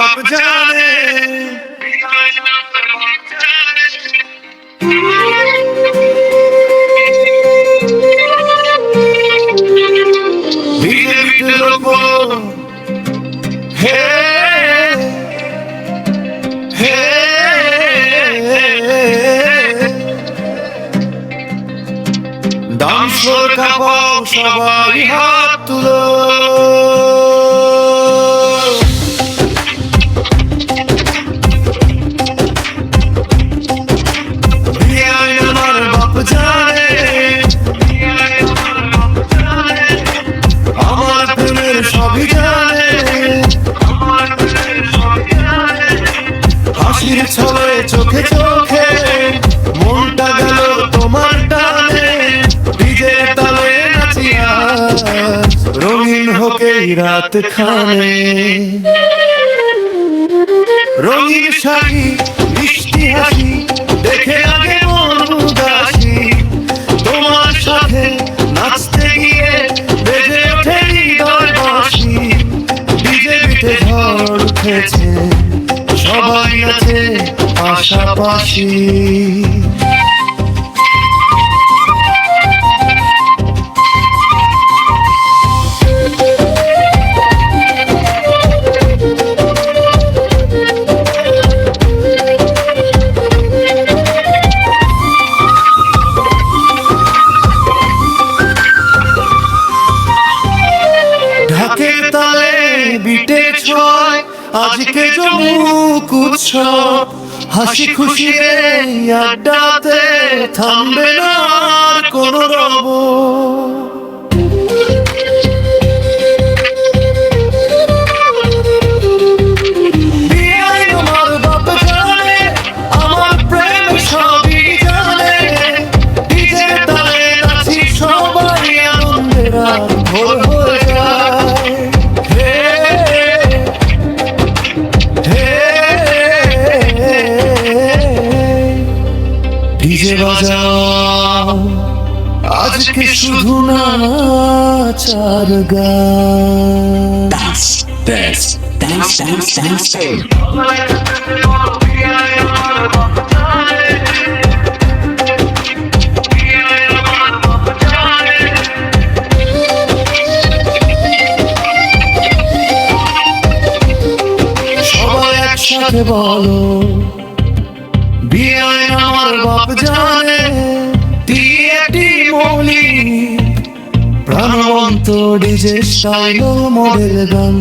বাপ জানে। ভিজে ভিজে রোপো হে হে ডান্সর কাঁপাও সবাই হাত তুলো। আমার বাপ জানে, আমার প্রেমের সবই জানে, হাসির ছলে চোখে চোখে মনটা গেল তোমার টানে। ডিজে তালে নাচিয়া রঙিন হোকে রাত খানে। রঙিন শাড়ি মিষ্টি হাসি দেখে আগে মন উদাসী। তোমার সাথে নাচতে গিয়ে বেজে ওঠে হৃদয় বাঁশি। ডিজে বিটে ঝড় উঠেছে সবাই নাচে পাশাপাশি। ঢাকের তালে বিটে ছয় আজকে জমুক উৎসব। হাসি খুশি এই আড্ডাতে থামবে না আর কোনো রব। আমার বাপ জানে, আমার প্রেম সবই জানে। ডিজে তালে নাচি সবাই আনন্দের আর ভোর হয়ে যায়। ডিজে বাজাও আজকে শুধু নাচার গান। Dance, dance, dance, dance, dance. সবাই একসাথে বলো বিয়ে আমার বাপ জানে। টিএটি মৌলি প্রাণবন্ত ডিজে স্টাইল মডেল গান।